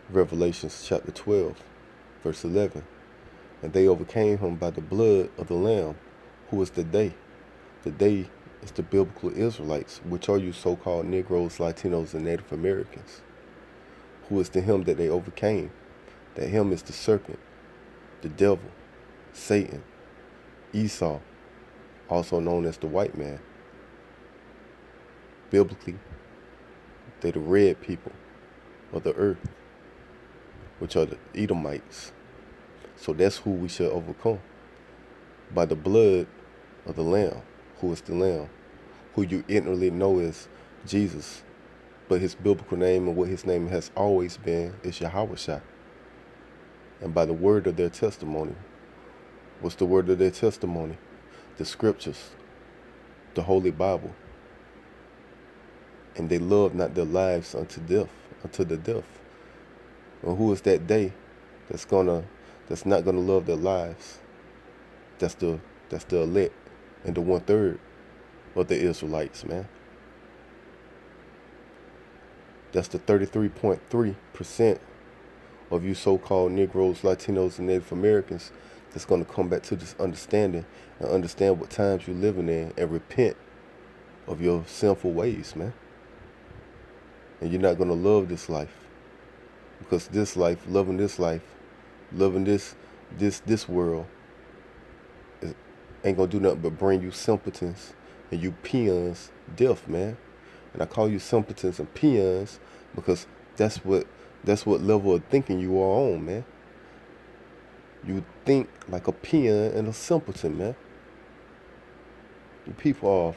Revelations chapter 12, verse 11. And they overcame him by the blood of the Lamb, who is the day. The day is the biblical Israelites, which are you so-called Negroes, Latinos, and Native Americans. Who is the him that they overcame? That him is the serpent, the devil, Satan, Esau, also known as the white man. Biblically, they the red people of the earth, which are the Edomites. So that's who we shall overcome. By the blood of the Lamb. Who is the Lamb? Who you ignorantly know as Jesus. But his biblical name and what his name has always been is Yahweh. And by the word of their testimony. What's the word of their testimony? The scriptures. The Holy Bible. And they love not their lives unto death, unto the death. And who is that they that's not gonna love their lives? That's the elect and the 1/3 of the Israelites, man. That's the 33.3% of you so-called Negroes, Latinos, and Native Americans that's gonna come back to this understanding and understand what times you're living in and repent of your sinful ways, man. And you're not gonna love this life. Because this life, loving this world, ain't gonna do nothing but bring you simpletons and you peons death, man. And I call you simpletons and peons because that's what level of thinking you are on, man. You think like a peon and a simpleton, man. You people are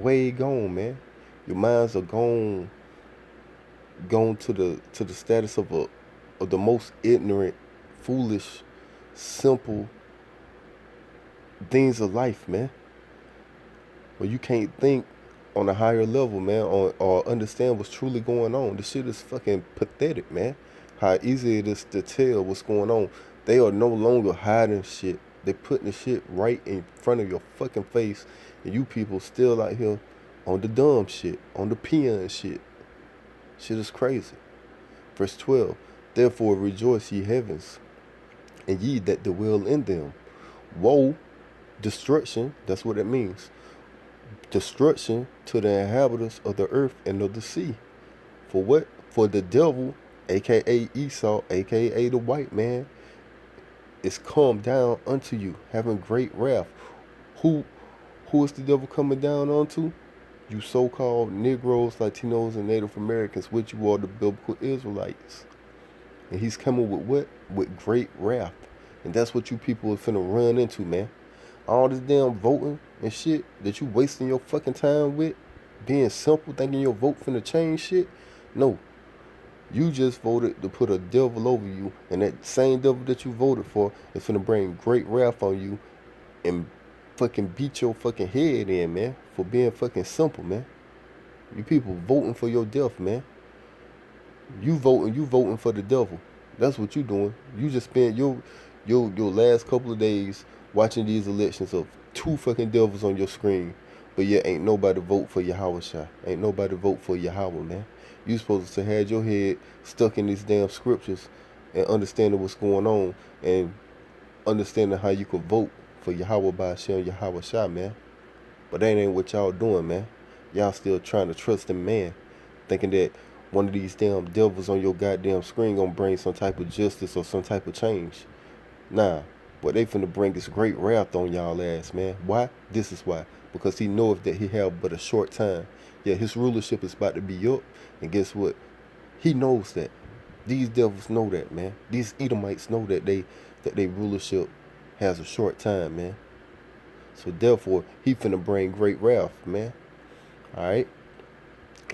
way gone, man. Your minds are gone to the status of the most ignorant, foolish, simple things of life, man. Where you can't think on a higher level, man, or understand what's truly going on. This shit is fucking pathetic, man. How easy it is to tell what's going on. They are no longer hiding shit. They putting the shit right in front of your fucking face, and you people still out here on the dumb shit, on the peon shit. Shit is crazy. Verse 12. Therefore rejoice, ye heavens, and ye that dwell in them. Woe, destruction, that's what it means. Destruction to the inhabitants of the earth and of the sea. For what? For the devil, aka Esau, aka the white man, is come down unto you, having great wrath. Who is the devil coming down unto? You so-called Negroes, Latinos, and Native Americans, which you are the biblical Israelites. And he's coming with what? With great wrath. And that's what you people are finna run into, man. All this damn voting and shit that you wasting your fucking time with, being simple, thinking your vote finna change shit. No. You just voted to put a devil over you, and that same devil that you voted for is finna bring great wrath on you and fucking beat your fucking head in, man, for being fucking simple, man. You people voting for your death, man. You voting for the devil. That's what you doing. You just spent your last couple of days watching these elections of two fucking devils on your screen. But yet ain't nobody vote for Yahweh Shai. Ain't nobody vote for Yahweh, man. You supposed to have your head stuck in these damn scriptures and understanding what's going on and understanding how you can vote for Yahweh by Hashem Yahweh Shai, man. But that ain't what y'all doing, man. Y'all still trying to trust in man, thinking that one of these damn devils on your goddamn screen gonna bring some type of justice or some type of change. Nah, but they finna bring this great wrath on y'all ass, man. Why? This is why. Because he knoweth that he have but a short time. Yeah, his rulership is about to be up. And guess what? He knows that. These devils know that, man. These Edomites know that they rulership has a short time, man. So therefore, he finna bring great wrath, man. Alright?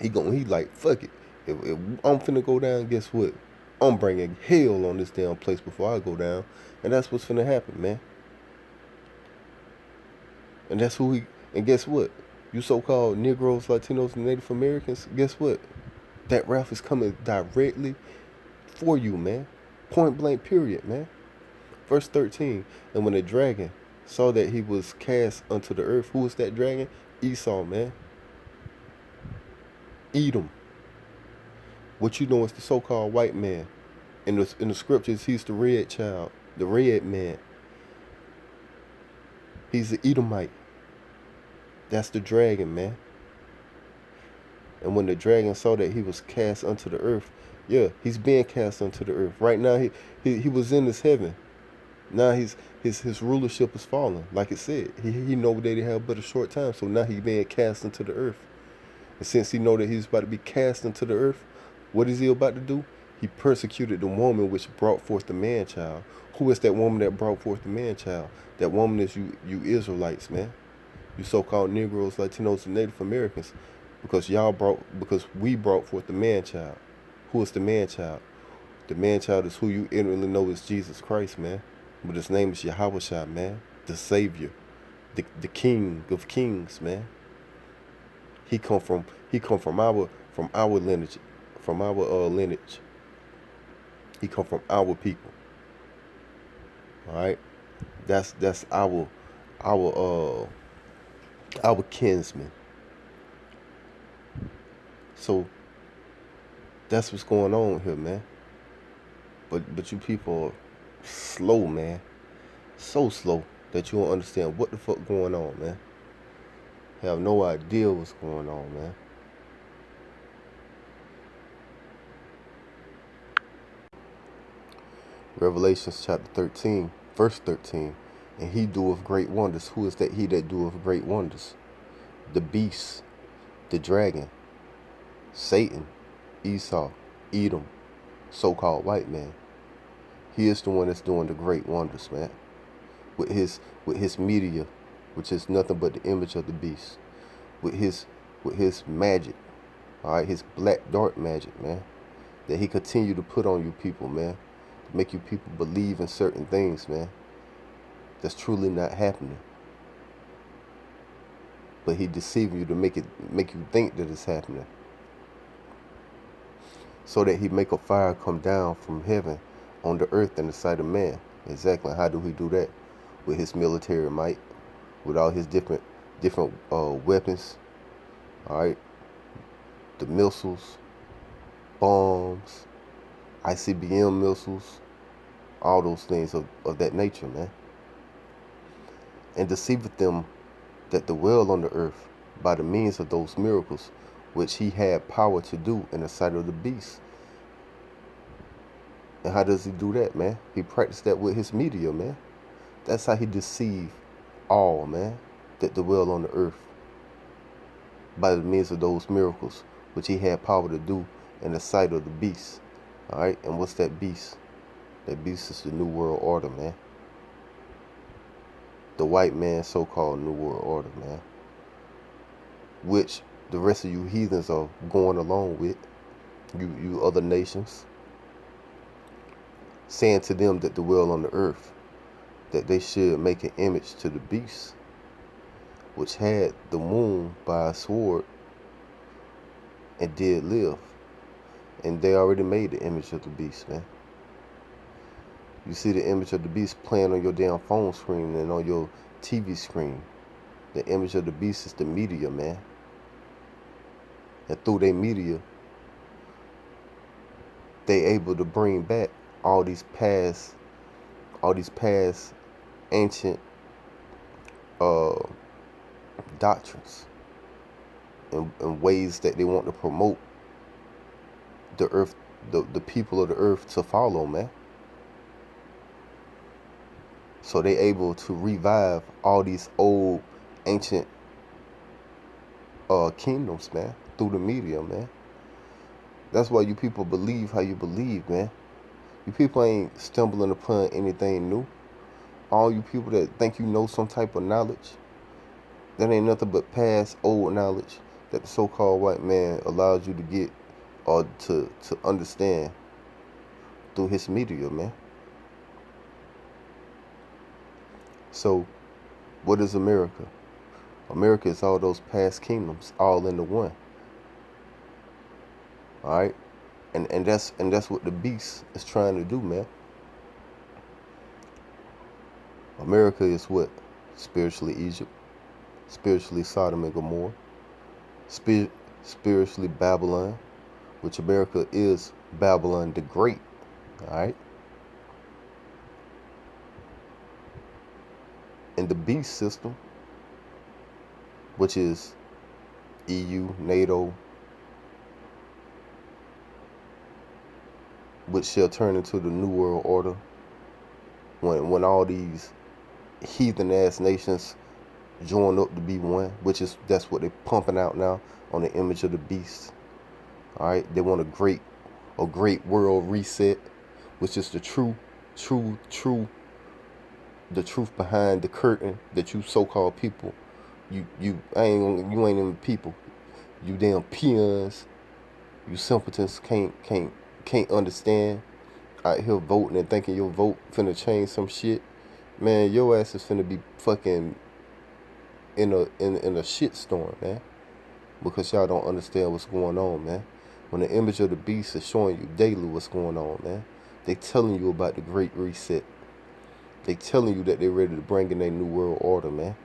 He like, fuck it. If I'm finna go down, guess what? I'm bringing hell on this damn place before I go down. And that's what's finna happen, man. And that's and guess what? You so-called Negroes, Latinos, and Native Americans, guess what? That wrath is coming directly for you, man. Point blank period, man. Verse 13. And when the dragon saw that he was cast unto the earth, who was that dragon? Esau, man. Edom. What you know is the so-called white man. In the scriptures, he's the red child, the red man. He's the Edomite. That's the dragon, man. And when the dragon saw that he was cast unto the earth, yeah, he's being cast unto the earth. Right now, he was in this heaven. Now his rulership is falling. Like it said, he know that he had but a short time, so now he being cast into the earth. And since he know that he's about to be cast into the earth, what is he about to do? He persecuted the woman which brought forth the man child. Who is that woman that brought forth the man child? That woman is you Israelites, man. You so-called Negroes, Latinos, and Native Americans, because we brought forth the man child. Who is the man child? The man child is who you inwardly know is Jesus Christ, man. But his name is Yahweh, man, the Savior, the King of Kings, man. He come from our lineage, from our lineage. He come from our people. All right, that's our our kinsman. So that's what's going on here, man. But you people are slow, man. So slow that you don't understand what the fuck going on, man. Have no idea what's going on, man. Revelations chapter 13, verse 13. And he doeth great wonders. Who is that he that doeth great wonders? The beast, the dragon, Satan, Esau, Edom, so-called white man. He is the one that's doing the great wonders, man. With his media, which is nothing but the image of the beast. With his magic, all right, his black dark magic, man. That he continue to put on you people, man. To make you people believe in certain things, man. That's truly not happening. But he deceiving you to make you think that it's happening. So that he make a fire come down from heaven on the earth in the sight of man. Exactly. How do he do that? With his military might, with all his different weapons. All right, the missiles, bombs, ICBM missiles, all those things of that nature, man. And deceiveth them that dwell on the earth by the means of those miracles which he had power to do in the sight of the beast. And how does he do that, man? He practiced that with his media, man. That's how he deceived all, man, that dwell on the earth by the means of those miracles which he had power to do in the sight of the beast. All right, and what's that beast? That beast is the New World Order, man. The white man so-called New World Order, man. Which the rest of you heathens are going along with. You other nations. Saying to them that dwell on the earth that they should make an image to the beast, which had the wound by a sword and did live. And they already made the image of the beast, man. You see the image of the beast playing on your damn phone screen and on your TV screen. The image of the beast is the media, man. And through their media, they able to bring back all these past ancient doctrines and ways that they want to promote the earth, the people of the earth to follow, man. So they able to revive all these old ancient kingdoms, man, through the media, man. That's why you people believe how you believe, man. You people ain't stumbling upon anything new. All you people that think you know some type of knowledge, that ain't nothing but past old knowledge that the so-called white man allows you to get or to understand through his media, man. So, what is America? America is all those past kingdoms, all into one. All right, and that's what the beast is trying to do, man. America is what? Spiritually Egypt, spiritually Sodom and Gomorrah, spiritually Babylon, which America is Babylon the Great, All right. And the beast system, which is EU, NATO, which shall turn into the New World Order when all these heathen ass nations join up to be one, which is that's what they're pumping out now on the image of the beast. All right, they want a great world reset, which is the true, the truth behind the curtain that you so-called people, you ain't even people, you damn peons, you simpletons can't understand out here voting and thinking your vote finna change some shit. Man, your ass is finna be fucking in a shit storm, man. Because y'all don't understand what's going on, man. When the image of the beast is showing you daily what's going on, man. They telling you about the great reset. They telling you that they're ready to bring in their new world order, man.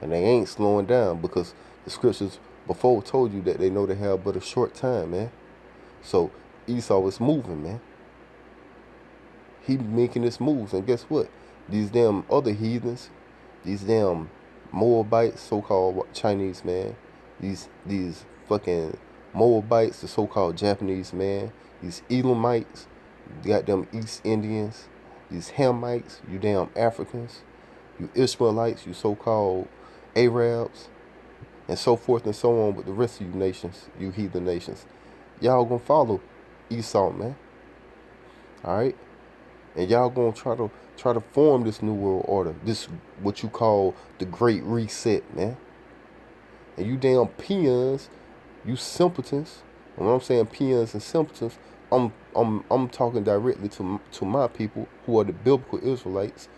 And they ain't slowing down because the scriptures before told you that they know they have but a short time, man. So Esau is moving, man. He making his moves, and guess what? These damn other heathens, these damn Moabites, so-called Chinese, man. These fucking Moabites, the so-called Japanese, man. These Elamites, you got them East Indians, these Hamites, you damn Africans, you Ishmaelites, you so-called Arabs, and so forth and so on with the rest of you nations, you heathen nations. Y'all gonna follow Esau, man. Alright? And y'all gonna try to form this new world order. This what you call the Great Reset, man. And you damn peons, you simpletons. And when I'm saying peons and simpletons, I'm talking directly to my people who are the biblical Israelites.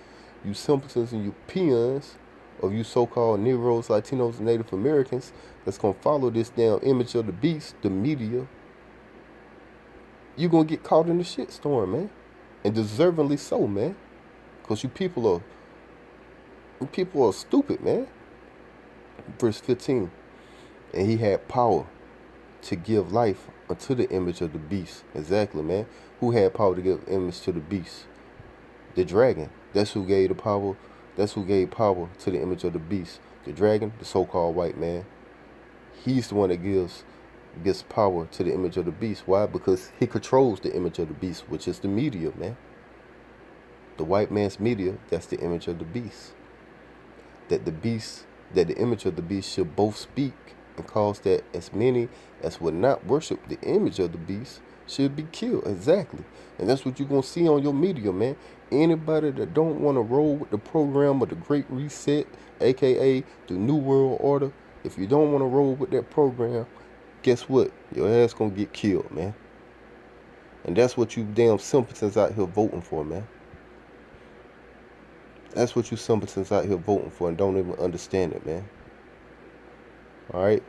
You simpletons and you peons of you so-called Negroes, Latinos, and Native Americans that's gonna follow this damn image of the beast, the media. You gonna get caught in the shit storm, man. And deservingly so, man. Because you people are stupid, man. Verse 15. And he had power to give life unto the image of the beast. Exactly, man. Who had power to give image to the beast? The dragon. That's who gave the power. That's who gave power to the image of the beast. The dragon, the so-called white man. He's the one that gives power to the image of the beast. Why? Because he controls the image of the beast, which is the media, man. The white man's media, that's the image of the beast. That the image of the beast should both speak and cause that as many as would not worship the image of the beast should be killed. Exactly. And that's what you're going to see on your media, man. Anybody that don't want to roll with the program of the Great Reset, aka the New World Order, if you don't want to roll with that program, guess what? Your ass going to get killed, man. And that's what you damn simpletons out here voting for, man. That's what you simpletons out here voting for and don't even understand it, man. Alright?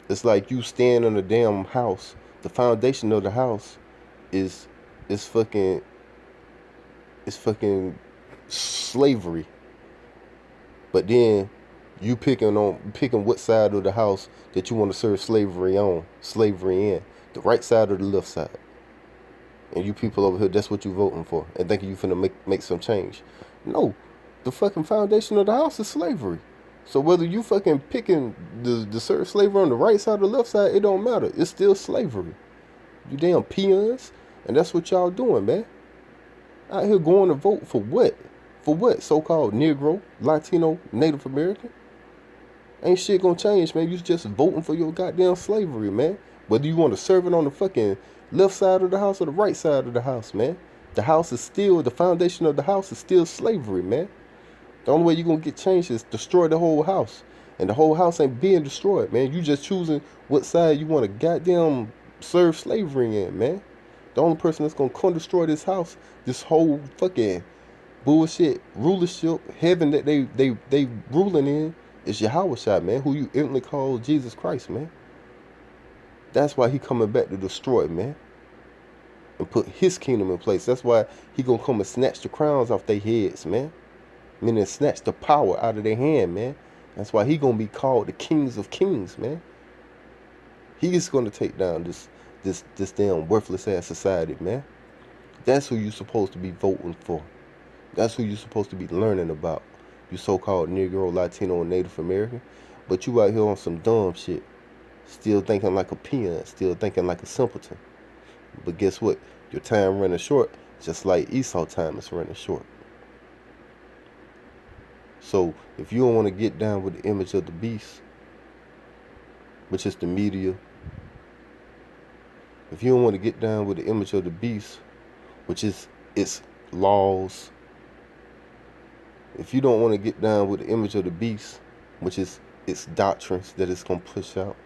It's like you stand in a damn house. The foundation of the house is fucking slavery. But then you picking what side of the house that you want to serve slavery in. The right side or the left side. And you people over here, that's what you voting for. And thinking you finna make some change. No. The fucking foundation of the house is slavery. So whether you fucking picking the serve slavery on the right side or the left side, it don't matter. It's still slavery. You damn peons. And that's what y'all doing, man. Out here going to vote for what? For what? So-called Negro, Latino, Native American? Ain't shit gonna change, man. You just voting for your goddamn slavery, man. Whether you want to serve it on the fucking left side of the house or the right side of the house, man. The foundation of the house is still slavery, man. The only way you're going to get changed is destroy the whole house. And the whole house ain't being destroyed, man. You just choosing what side you want to goddamn serve slavery in, man. The only person that's going to come destroy this house, this whole fucking bullshit rulership, heaven that they ruling in, is Yahweh, man, who you instantly call Jesus Christ, man. That's why he coming back to destroy, man. And put his kingdom in place. That's why he gonna come and snatch the crowns off their heads, man. Meaning snatch the power out of their hand, man. That's why he gonna be called the kings of kings, man. He's gonna take down this damn worthless ass society, man. That's who you're supposed to be voting for. That's who you're supposed to be learning about. You so-called Negro, Latino, and Native American. But you out here on some dumb shit. Still thinking like a peon. Still thinking like a simpleton. But guess what? Your time running short, just like Esau time is running short. So if you don't want to get down with the image of the beast, which is the media, if you don't want to get down with the image of the beast, which is its laws, if you don't want to get down with the image of the beast, which is its doctrines that it's going to push out,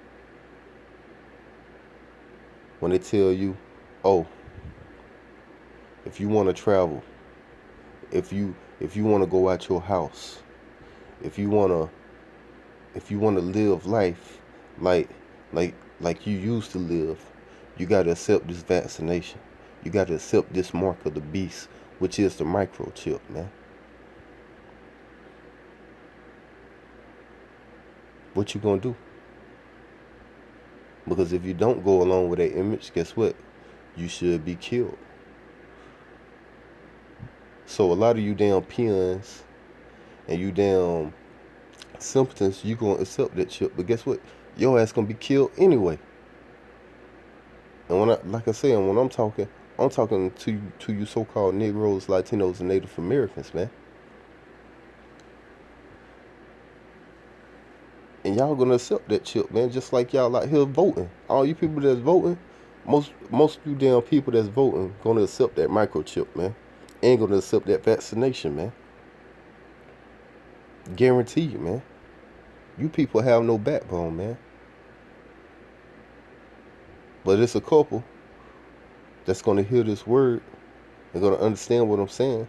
when they tell you, oh, if you want to travel, if you want to go out your house, if you want to live life like like you used to live, you got to accept this vaccination. You got to accept this mark of the beast, which is the microchip, man. What you gonna do? Because if you don't go along with that image, guess what? You should be killed. So a lot of you damn peons and you damn simpletons, you gonna accept that chip, but guess what? Your ass gonna be killed anyway. And when like I said, when I'm talking to you so-called Negroes, Latinos, and Native Americans, man. And y'all gonna accept that chip, man, just like y'all out here voting. All you people that's voting, most of you damn people that's voting gonna accept that microchip, man. Ain't gonna accept that vaccination, man. Guarantee you, man. You people have no backbone, man. But it's a couple that's gonna hear this word and gonna understand what I'm saying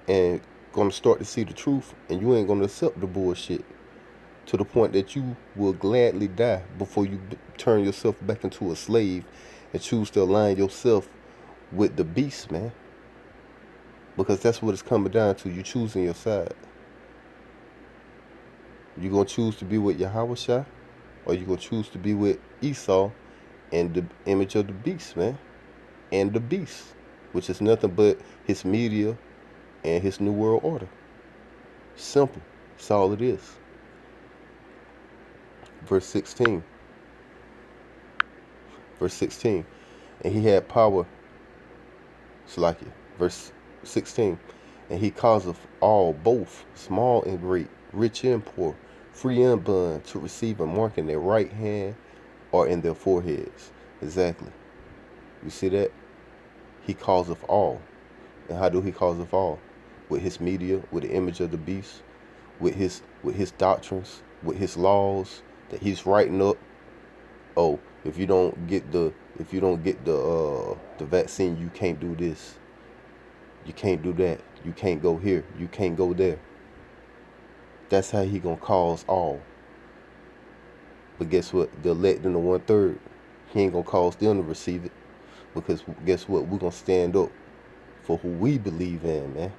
and gonna start to see the truth, and you ain't gonna accept the bullshit to the point that you will gladly die before you turn yourself back into a slave and choose to align yourself with the beast, man. Because that's what it's coming down to. You choosing your side. You gonna choose to be with Yahweh, or you gonna choose to be with Esau and the image of the beast, man, and the beast, which is nothing but his media and his new world order. Simple. That's all it is. Verse 16. Verse 16. And he had power. Salakia. Verse 16. And he causeth all, both small and great, rich and poor, free and bond, to receive a mark in their right hand or in their foreheads. Exactly. You see that? He causeth all. And how do he causeth all? With his media, with the image of the beast, with his doctrines, with his laws that he's writing up. Oh, if you don't get the vaccine, you can't do this. You can't do that. You can't go here. You can't go there. That's how he gonna cause all. But guess what? The elect in the 1/3, he ain't gonna cause them to receive it. Because guess what? We're gonna stand up for who we believe in, man.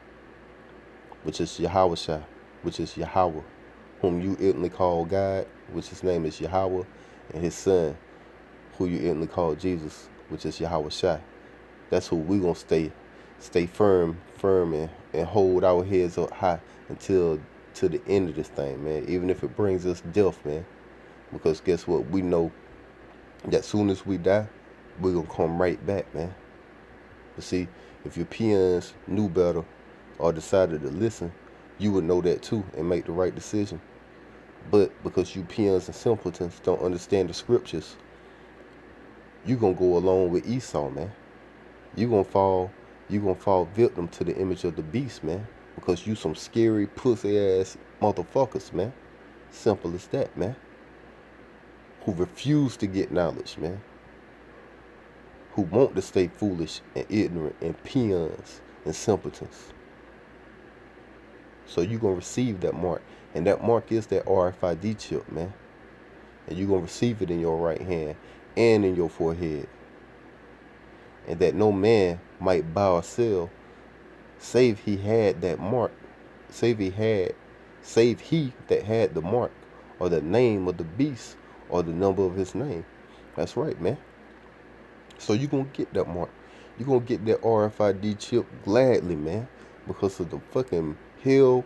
Which is Yahweh, which is Yahweh, whom you ignorantly call God, which his name is Yahweh, and his son, who you ignorantly call Jesus, which is Yahweh Shai. That's who we gonna stay firm and hold our heads up high until to the end of this thing, man. Even if it brings us death, man. Because guess what? We know that soon as we die, we're gonna come right back, man. But see, if your peons knew better or decided to listen, you would know that too and make the right decision. But because you peons and simpletons don't understand the scriptures, you gonna go along with Esau, man. You gonna fall victim to the image of the beast, man. Because you some scary pussy ass motherfuckers, man. Simple as that, man. Who refuse to get knowledge, man. Who want to stay foolish and ignorant and peons and simpletons. So you're going to receive that mark. And that mark is that RFID chip, man. And you're going to receive it in your right hand and in your forehead. And that no man might buy or sell, save he had that mark. Save he that had the mark, or the name of the beast, or the number of his name. That's right, man. So you're going to get that mark. You're gonna get that RFID chip gladly, man, because of the fucking hell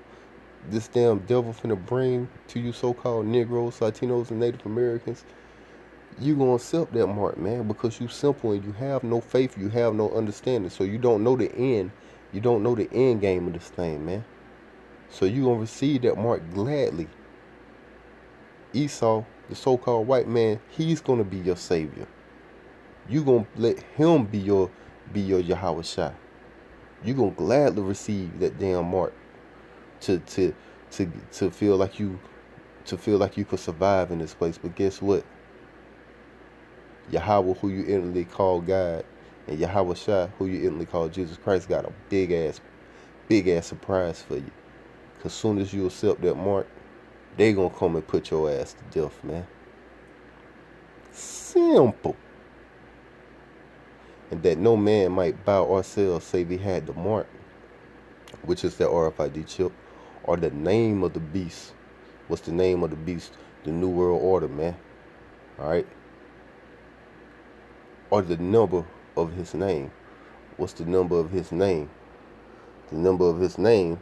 this damn devil finna bring to you so-called Negroes, Latinos, and Native Americans. You gonna accept that mark, man, because you simple and you have no faith, you have no understanding, so you don't know the end. You don't know the end game of this thing, man. So you gonna receive that mark gladly. Esau, the so-called white man, he's gonna be your savior. You gonna let him be your Yahweh Shai. You gonna gladly receive that damn mark to feel like you could survive in this place. But guess what? Yahweh, who you instantly call God, and Yahweh Shai, who you instantly call Jesus Christ, got a big ass surprise for you. Cause soon as you accept that mark, they gonna come and put your ass to death, man. Simple. And that no man might bow or sell save he had the mark, which is the RFID chip, or the name of the beast. What's the name of the beast? The New World Order, man. Alright? Or the number of his name. What's the number of his name? The number of his name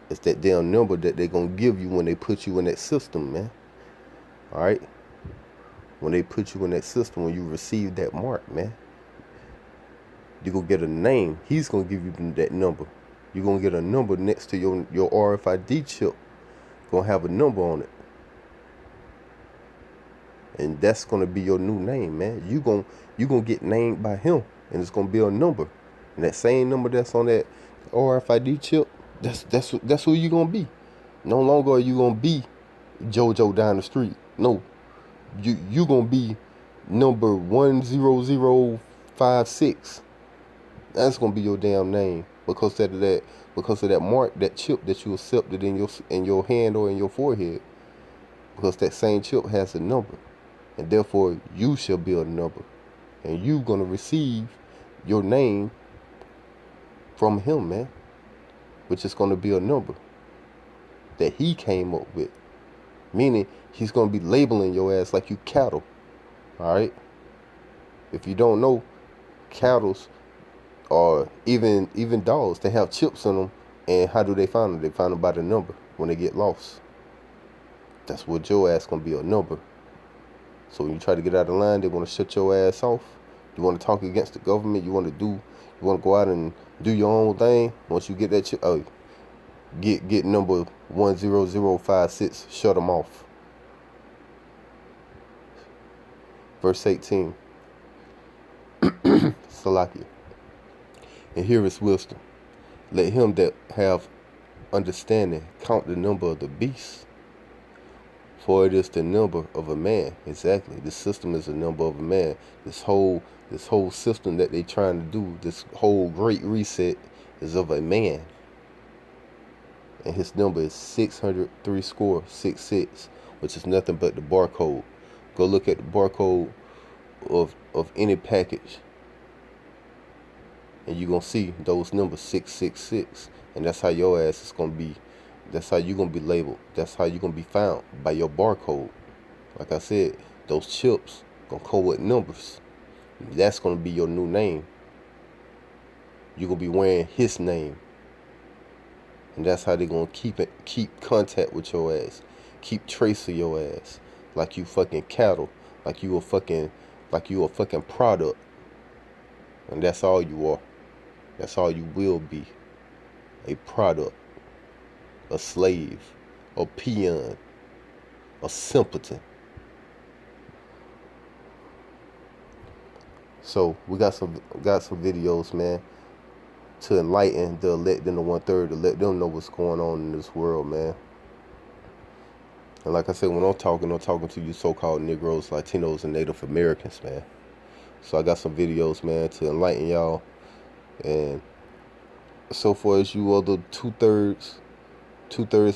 is that damn number that they're going to give you when they put you in that system, man. Alright? When they put you in that system, when you receive that mark, man, you're going to get a name. He's going to give you that number. You're going to get a number next to your RFID chip. Going to have a number on it. And that's going to be your new name, man. You're going to get named by him. And it's going to be a number. And that same number that's on that RFID chip, that's who you're going to be. No longer are you going to be JoJo down the street. No. You going to be number 10056. That's going to be your damn name. Because of that mark, that chip that you accepted in your hand or in your forehead. Because that same chip has a number. And therefore, you shall be a number. And you going to receive your name from him, man. Which is going to be a number that he came up with. Meaning, he's going to be labeling your ass like you cattle. Alright? If you don't know, cattle or even dogs, they have chips in them. And how do they find them? They find them by the number when they get lost. That's what your ass going to be, a number. So when you try to get out of line, they want to shut your ass off. You want to talk against the government. You want to go out and do your own thing. Once you get that chip, get number 10056. Shut them off. Verse 18. Salakia. And here is wisdom. Let him that have understanding count the number of the beast. For it is the number of a man. Exactly. The system is the number of a man. This whole system that they trying to do, this whole great reset, is of a man. And his number is 603 score 66, which is nothing but the barcode. Go look at the barcode of any package. And you're going to see those numbers 666. And that's how your ass is going to be. That's how you're going to be labeled. That's how you're going to be found, by your barcode. Like I said, those chips going to come with numbers. That's going to be your new name. You're going to be wearing his name. And that's how they're going to keep contact with your ass. Keep trace of your ass. Like you fucking cattle. Like you a fucking product. And that's all you are. That's all you will be. A product. A slave, a peon, a simpleton. So we got some videos, man, to enlighten the elect and the 1/3, to let them know what's going on in this world, man. And like I said, when I'm talking to you so-called Negroes, Latinos, and Native Americans, man. So I got some videos, man, to enlighten y'all. And so far as you are the 2/3,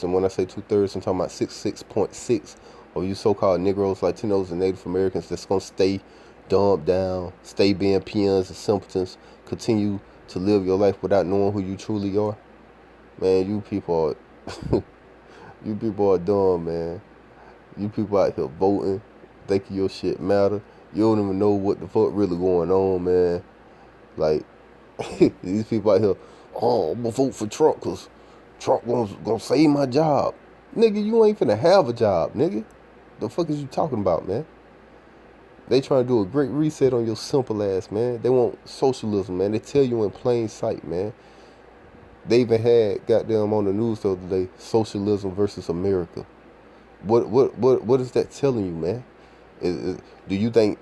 and when I say 2/3, I'm talking about 66.6 of you so-called Negroes, Latinos, and Native Americans that's going to stay dumbed down, stay being peons and simpletons, continue to live your life without knowing who you truly are. Man, you people are dumb, man. You people out here voting, thinking your shit matter. You don't even know what the fuck really going on, man. Like, these people out here, oh, I'm gonna vote for Trump because Trump gonna save my job. Nigga, you ain't finna have a job, nigga. The fuck is you talking about, man? They trying to do a great reset on your simple ass, man. They want socialism, man. They tell you in plain sight, man. They even had goddamn on the news the other day, socialism versus America. What is that telling you, man? Do you think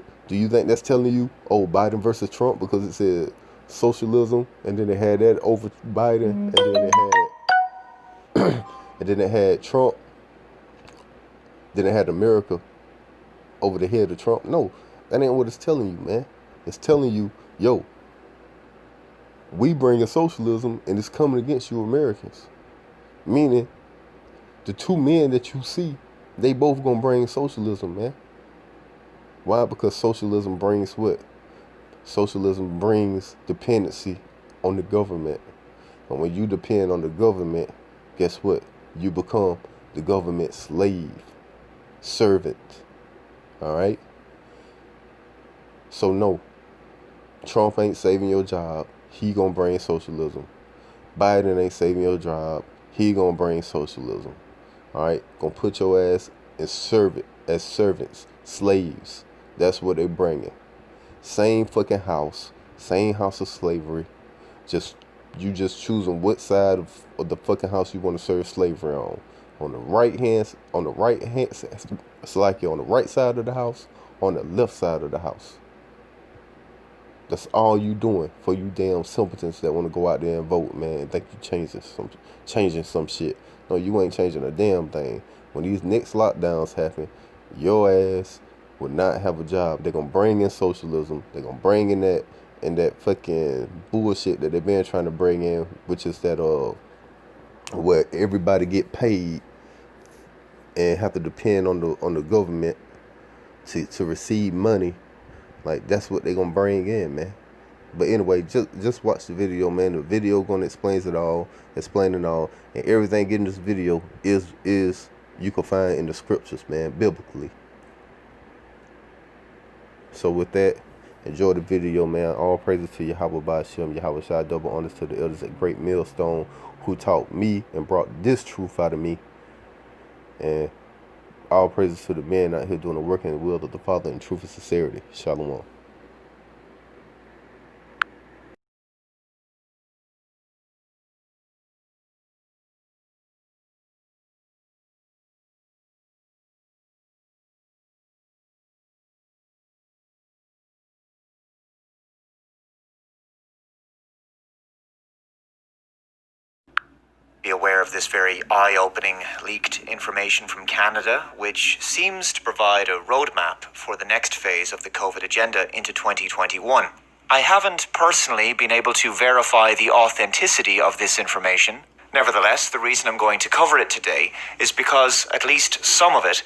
that's telling you, oh, Biden versus Trump because it said socialism and then they had that over Biden and then they had and then they had Trump, then they had America over the head of Trump? No, that ain't what it's telling you, man. It's telling you, yo, we bringing socialism and it's coming against you Americans. Meaning, the two men that you see, they both gonna bring socialism, man. Why? Because socialism brings what? Socialism brings dependency on the government. And when you depend on the government, guess what? You become the government slave, servant. All right? So no, Trump ain't saving your job. He gonna bring socialism. Biden ain't saving your job. He gonna bring socialism. All right? Gonna put your ass in as servants, slaves. That's what they bringing. Same fucking house, same house of slavery. You just choosing what side of the fucking house you want to serve slavery on. On the right hand, it's like you're on the right side of the house, on the left side of the house. That's all you doing for you damn simpletons that want to go out there and vote, man, and think you changing some shit. No, you ain't changing a damn thing. When these next lockdowns happen, your ass will not have a job. They're gonna bring in socialism. They're gonna bring in that fucking bullshit that they've been trying to bring in, which is that where everybody get paid and have to depend on the government to receive money. Like, that's what they're gonna bring in, man. But anyway, just watch the video, man. The video gonna explain it all, and everything in this video is you can find in the scriptures, man, biblically. So with that, enjoy the video, man. All praises to Yahweh Ba'Shem, Yahweh Shai, double honors to the elders at Great Millstone who taught me and brought this truth out of me. And all praises to the men out here doing the work in the will of the Father in truth and sincerity. Shalom. Be aware of this very eye-opening leaked information from Canada, which seems to provide a roadmap for the next phase of the COVID agenda into 2021. I haven't personally been able to verify the authenticity of this information. Nevertheless, the reason I'm going to cover it today is because at least some of it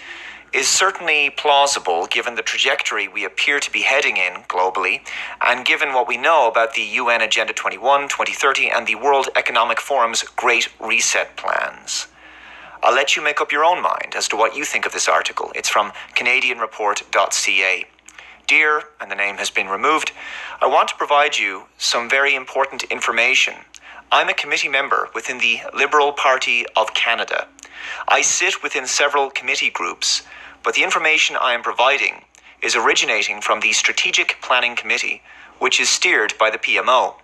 is certainly plausible given the trajectory we appear to be heading in globally, and given what we know about the UN Agenda 21, 2030, and the World Economic Forum's Great Reset plans. I'll let you make up your own mind as to what you think of this article. It's from CanadianReport.ca. Dear, and the name has been removed, I want to provide you some very important information. I'm a committee member within the Liberal Party of Canada. I sit within several committee groups, but the information I am providing is originating from the Strategic Planning Committee, which is steered by the PMO.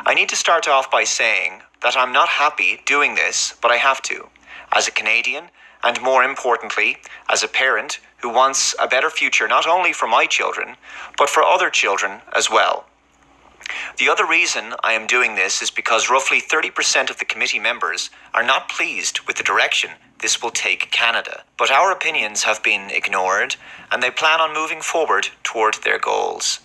I need to start off by saying that I'm not happy doing this, but I have to, as a Canadian, and more importantly, as a parent who wants a better future not only for my children, but for other children as well. The other reason I am doing this is because roughly 30% of the committee members are not pleased with the direction this will take Canada. But our opinions have been ignored, and they plan on moving forward toward their goals.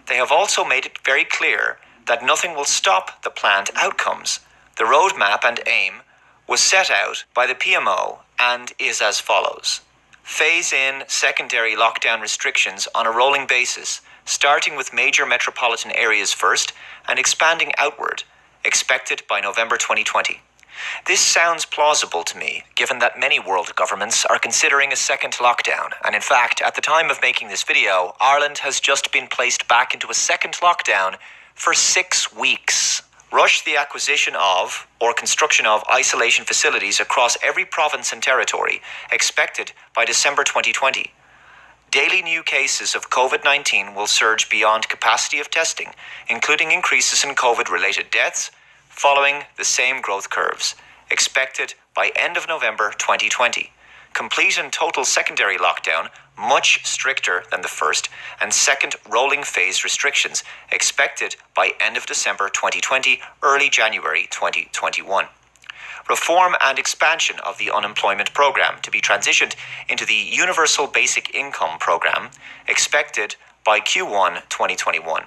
They have also made it very clear that nothing will stop the planned outcomes. The roadmap and aim was set out by the PMO and is as follows. Phase in secondary lockdown restrictions on a rolling basis, starting with major metropolitan areas first and expanding outward, expected by November 2020. This sounds plausible to me, given that many world governments are considering a second lockdown, and in fact, at the time of making this video, Ireland has just been placed back into a second lockdown for 6 weeks. Rushed the acquisition of or construction of isolation facilities across every province and territory, expected by December 2020. Daily new cases of COVID-19 will surge beyond capacity of testing, including increases in COVID-related deaths, following the same growth curves, expected by end of November 2020. Complete and total secondary lockdown, much stricter than the first, and second rolling phase restrictions, expected by end of December 2020, early January 2021. Reform and expansion of the unemployment program to be transitioned into the Universal Basic Income program, expected by Q1 2021.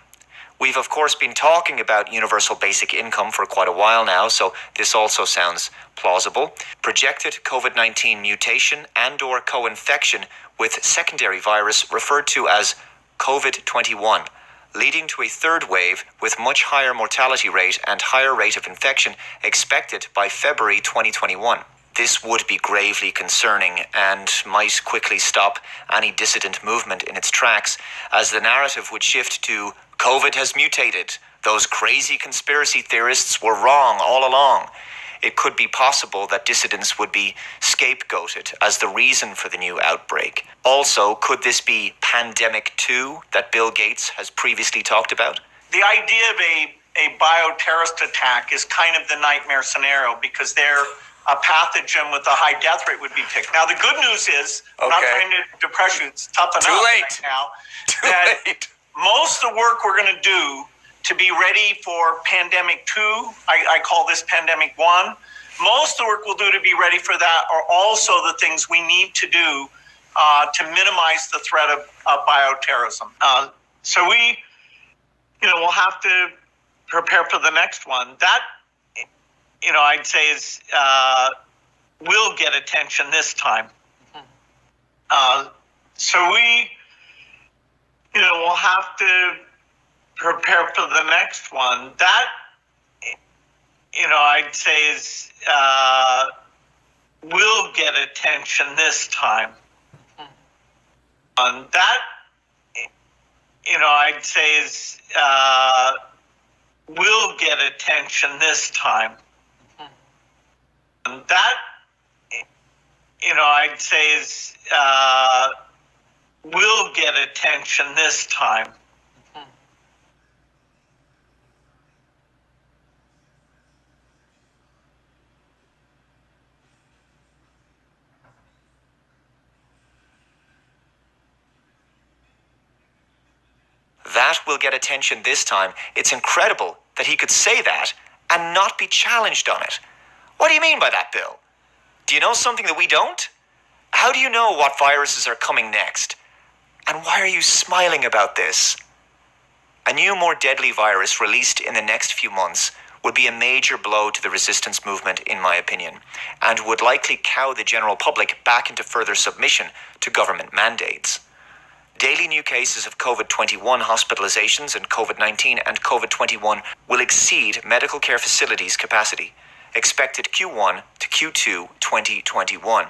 We've of course been talking about universal basic income for quite a while now, so this also sounds plausible. Projected COVID-19 mutation and/or co-infection with secondary virus referred to as COVID-21, leading to a third wave with much higher mortality rate and higher rate of infection expected by February 2021. This would be gravely concerning and might quickly stop any dissident movement in its tracks, as the narrative would shift to COVID has mutated. Those crazy conspiracy theorists were wrong all along. It could be possible that dissidents would be scapegoated as the reason for the new outbreak. Also, could this be Pandemic 2 that Bill Gates has previously talked about? The idea of a bioterrorist attack is kind of the nightmare scenario, because they're a pathogen with a high death rate would be picked. Now, the good news is, I'm not trying to depress you, it's tough enough right now, most of the work we're going to do to be ready for Pandemic 2, I call this Pandemic 1, most of the work we'll do to be ready for that are also the things we need to do to minimize the threat of bioterrorism. So we'll have to prepare for the next one. That, I'd say is will get attention this time. So we'll have to prepare for the next one. That, I'd say is will get attention this time. That, I'd say is will get attention this time. That, I'd say is will get attention this time. That will get attention this time. It's incredible that he could say that and not be challenged on it. What do you mean by that, Bill? Do you know something that we don't? How do you know what viruses are coming next? And why are you smiling about this? A new, more deadly virus released in the next few months would be a major blow to the resistance movement, in my opinion, and would likely cow the general public back into further submission to government mandates. Daily new cases of COVID-21 hospitalizations and COVID-19 and COVID-21 will exceed medical care facilities capacity, expected Q1 to Q2 2021.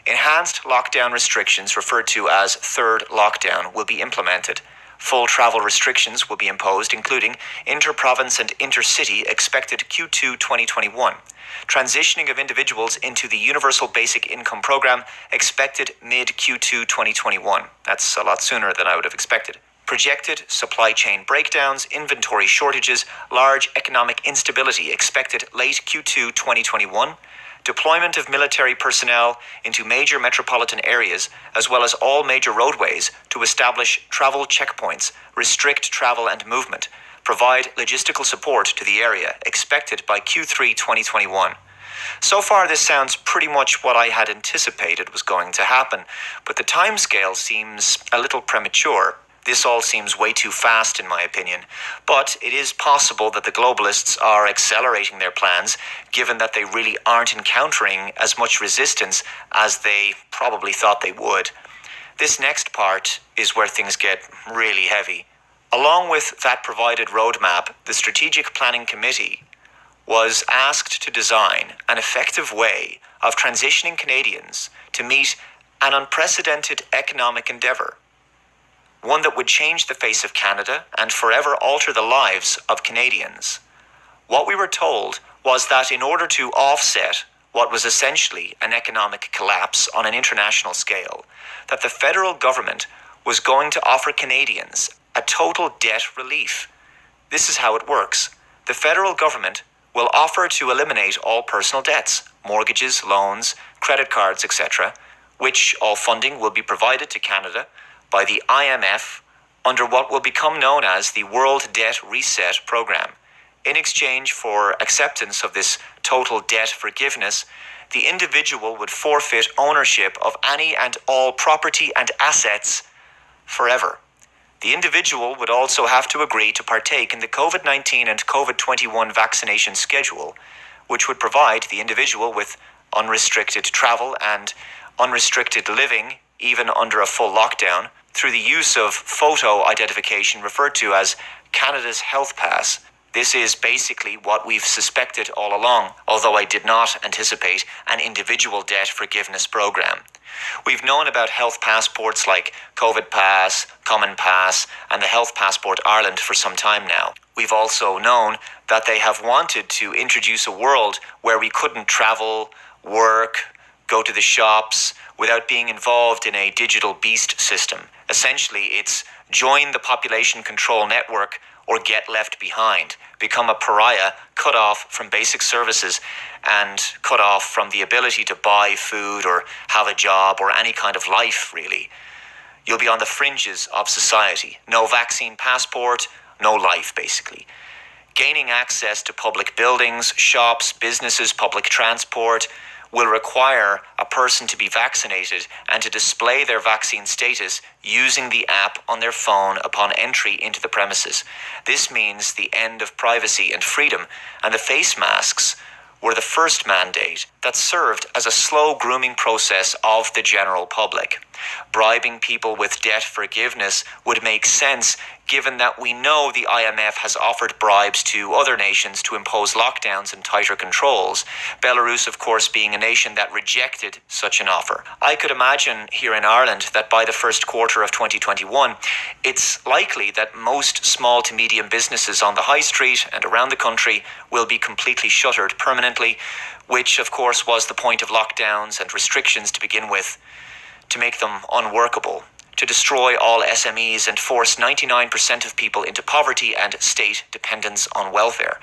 Enhanced lockdown restrictions, referred to as third lockdown, will be implemented. Full travel restrictions will be imposed, including inter-province and intercity, expected Q2 2021. Transitioning of individuals into the Universal Basic Income program, expected mid-Q2 2021. That's a lot sooner than I would have expected. Projected supply chain breakdowns, inventory shortages, large economic instability, expected late Q2 2021. Deployment of military personnel into major metropolitan areas, as well as all major roadways, to establish travel checkpoints, restrict travel and movement, provide logistical support to the area, expected by Q3 2021. So far, this sounds pretty much what I had anticipated was going to happen, but the timescale seems a little premature. This all seems way too fast, in my opinion, but it is possible that the globalists are accelerating their plans, given that they really aren't encountering as much resistance as they probably thought they would. This next part is where things get really heavy. Along with that provided roadmap, the Strategic Planning Committee was asked to design an effective way of transitioning Canadians to meet an unprecedented economic endeavour. one that would change the face of Canada and forever alter the lives of Canadians. What we were told was that in order to offset what was essentially an economic collapse on an international scale, that the federal government was going to offer Canadians a total debt relief. This is how it works. The federal government will offer to eliminate all personal debts, mortgages, loans, credit cards, etc., which all funding will be provided to Canada by the IMF under what will become known as the World Debt Reset Program. In exchange for acceptance of this total debt forgiveness, the individual would forfeit ownership of any and all property and assets forever. The individual would also have to agree to partake in the COVID-19 and COVID-21 vaccination schedule, which would provide the individual with unrestricted travel and unrestricted living, even under a full lockdown, through the use of photo identification referred to as Canada's Health Pass. This is basically what we've suspected all along, although I did not anticipate an individual debt forgiveness program. We've known about health passports like COVID Pass, Common Pass, and the Health Passport Ireland for some time now. We've also known that they have wanted to introduce a world where we couldn't travel, work, go to the shops without being involved in a digital beast system. Essentially, it's join the population control network or get left behind, become a pariah, cut off from basic services and cut off from the ability to buy food or have a job or any kind of life, really. You'll be on the fringes of society. No vaccine passport, no life, basically. Gaining access to public buildings, shops, businesses, public transport will require a person to be vaccinated and to display their vaccine status using the app on their phone upon entry into the premises. This means the end of privacy and freedom, and the face masks were the first mandate that served as a slow grooming process of the general public. Bribing people with debt forgiveness would make sense given that we know the IMF has offered bribes to other nations to impose lockdowns and tighter controls, Belarus, of course, being a nation that rejected such an offer. I could imagine here in Ireland that by the first quarter of 2021, it's likely that most small to medium businesses on the high street and around the country will be completely shuttered permanently, which, of course, was the point of lockdowns and restrictions to begin with, to make them unworkable, to destroy all SMEs and force 99% of people into poverty and state dependence on welfare.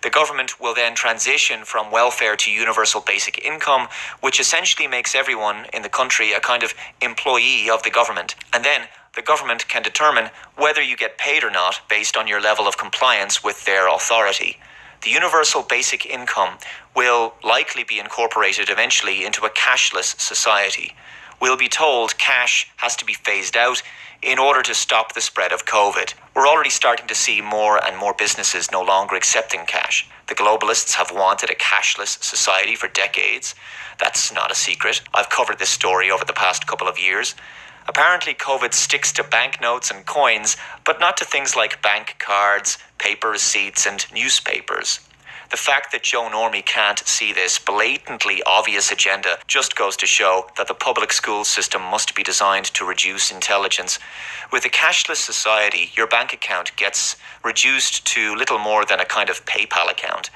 The government will then transition from welfare to universal basic income, which essentially makes everyone in the country a kind of employee of the government. And then the government can determine whether you get paid or not based on your level of compliance with their authority. The universal basic income will likely be incorporated eventually into a cashless society. We'll be told cash has to be phased out in order to stop the spread of COVID. We're already starting to see more and more businesses no longer accepting cash. The globalists have wanted a cashless society for decades. That's not a secret. I've covered this story over the past couple of years. Apparently, COVID sticks to banknotes and coins, but not to things like bank cards, paper receipts, and newspapers. The fact that Joe Normie can't see this blatantly obvious agenda just goes to show that the public school system must be designed to reduce intelligence. With a cashless society, your bank account gets reduced to little more than a kind of PayPal account.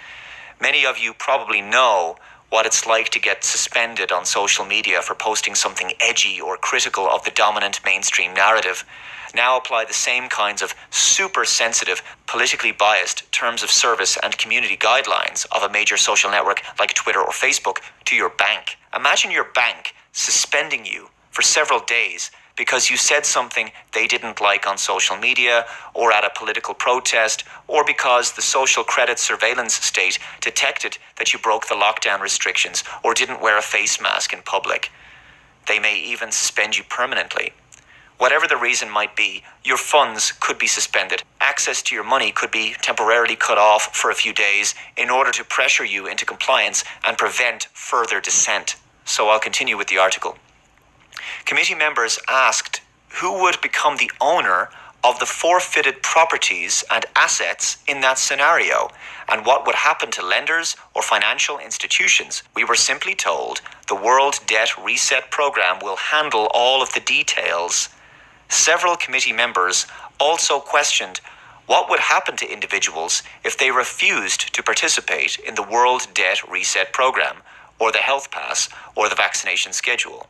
Many of you probably know what it's like to get suspended on social media for posting something edgy or critical of the dominant mainstream narrative. Now apply the same kinds of super sensitive, politically biased terms of service and community guidelines of a major social network like Twitter or Facebook to your bank. Imagine your bank suspending you for several days because you said something they didn't like on social media or at a political protest, or because the social credit surveillance state detected that you broke the lockdown restrictions or didn't wear a face mask in public. They may even suspend you permanently. Whatever the reason might be, your funds could be suspended. Access to your money could be temporarily cut off for a few days in order to pressure you into compliance and prevent further dissent. So I'll continue with the article. Committee members asked who would become the owner of the forfeited properties and assets in that scenario, and what would happen to lenders or financial institutions. We were simply told the World Debt Reset Program will handle all of the details. several committee members also questioned what would happen to individuals if they refused to participate in the World Debt Reset Program, or the Health Pass, or the vaccination schedule.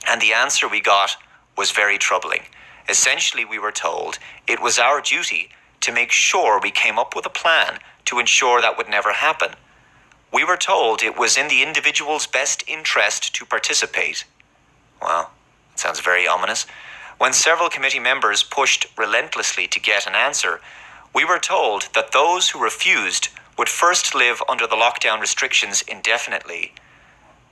And the answer we got was very troubling. Essentially, we were told it was our duty to make sure we came up with a plan to ensure that would never happen. We were told it was in the individual's best interest to participate. Well, it sounds very ominous. When several committee members pushed relentlessly to get an answer, we were told that those who refused would first live under the lockdown restrictions indefinitely,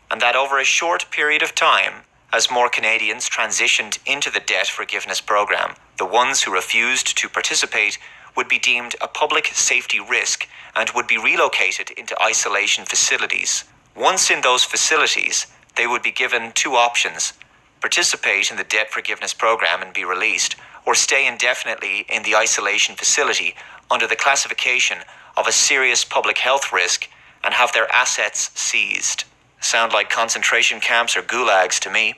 and that over a short period of time, as more Canadians transitioned into the debt forgiveness program, the ones who refused to participate would be deemed a public safety risk and would be relocated into isolation facilities. Once in those facilities, they would be given two options: participate in the debt forgiveness program and be released, or stay indefinitely in the isolation facility under the classification of a serious public health risk and have their assets seized. Sound like concentration camps or gulags to me.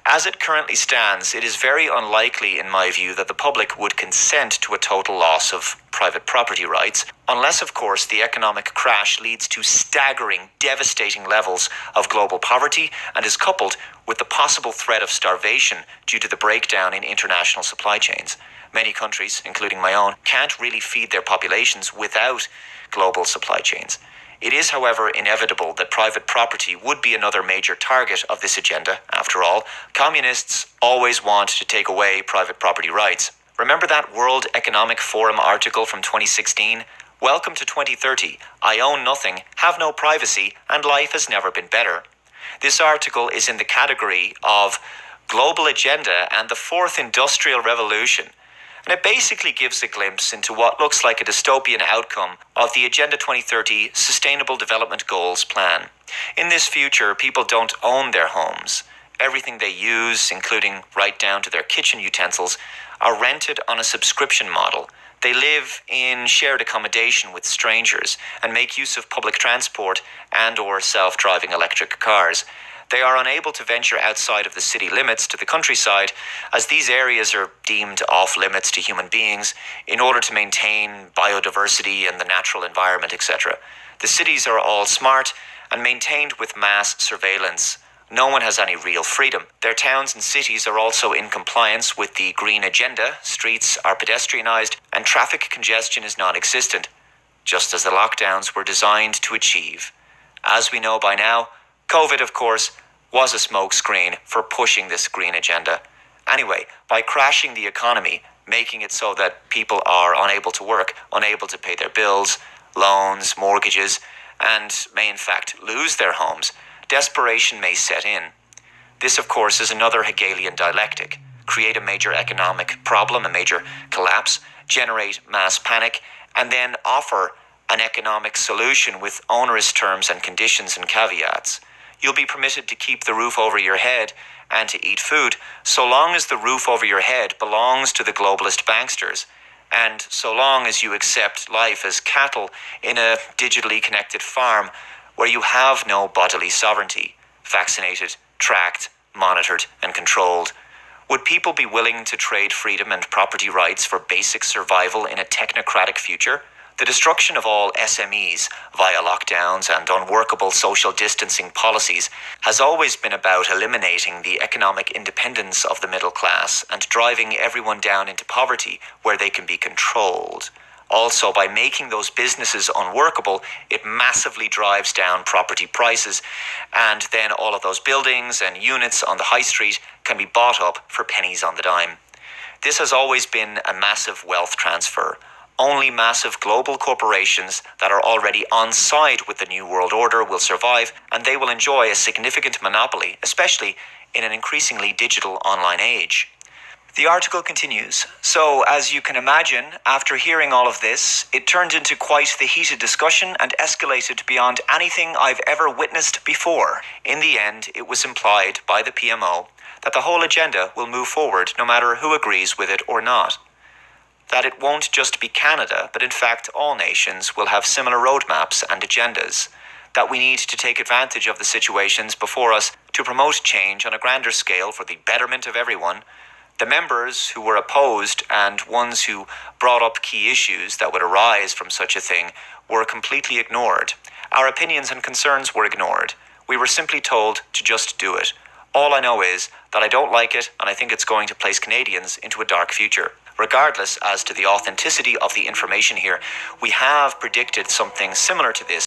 As it currently stands, it is very unlikely, in my view, that the public would consent to a total loss of private property rights, unless, of course, the economic crash leads to staggering, devastating levels of global poverty and is coupled with the possible threat of starvation due to the breakdown in international supply chains. Many countries, including my own, can't really feed their populations without global supply chains. It is, however, inevitable that private property would be another major target of this agenda. After all, communists always want to take away private property rights. Remember that World Economic Forum article from 2016? Welcome to 2030. I own nothing, have no privacy, and life has never been better. This article is in the category of Global Agenda and the Fourth Industrial Revolution. And it basically gives a glimpse into what looks like a dystopian outcome of the Agenda 2030 Sustainable Development Goals plan. In this future, people don't own their homes. Everything they use, including right down to their kitchen utensils, are rented on a subscription model. They live in shared accommodation with strangers and make use of public transport and/or self-driving electric cars. They are unable to venture outside of the city limits to the countryside, as these areas are deemed off limits to human beings in order to maintain biodiversity and the natural environment, etc. The cities are all smart and maintained with mass surveillance. No one has any real freedom. Their towns and cities are also in compliance with the green agenda. Streets are pedestrianized and traffic congestion is non-existent, just as the lockdowns were designed to achieve. As we know by now, COVID, of course, was a smokescreen for pushing this green agenda. Anyway, by crashing the economy, making it so that people are unable to work, unable to pay their bills, loans, mortgages, and may in fact lose their homes, desperation may set in. This, of course, is another Hegelian dialectic. Create a major economic problem, a major collapse, generate mass panic, and then offer an economic solution with onerous terms and conditions and caveats. You'll be permitted to keep the roof over your head and to eat food, so long as the roof over your head belongs to the globalist banksters, and so long as you accept life as cattle in a digitally connected farm where you have no bodily sovereignty, vaccinated, tracked, monitored, and controlled. Would people be willing to trade freedom and property rights for basic survival in a technocratic future? The destruction of all SMEs via lockdowns and unworkable social distancing policies has always been about eliminating the economic independence of the middle class and driving everyone down into poverty where they can be controlled. Also, by making those businesses unworkable, it massively drives down property prices, and then all of those buildings and units on the high street can be bought up for pennies on the dime. This has always been a massive wealth transfer. Only massive global corporations that are already on side with the New World Order will survive, and they will enjoy a significant monopoly, especially in an increasingly digital online age. The article continues. So, as you can imagine, after hearing all of this, it turned into quite the heated discussion and escalated beyond anything I've ever witnessed before. In the end, it was implied by the PMO that the whole agenda will move forward no matter who agrees with it or not. That it won't just be Canada, but in fact all nations will have similar roadmaps and agendas. That we need to take advantage of the situations before us to promote change on a grander scale for the betterment of everyone. The members who were opposed and ones who brought up key issues that would arise from such a thing were completely ignored. Our opinions and concerns were ignored. We were simply told to just do it. All I know is that I don't like it, and I think it's going to place Canadians into a dark future. Regardless as to the authenticity of the information here, we have predicted something similar to this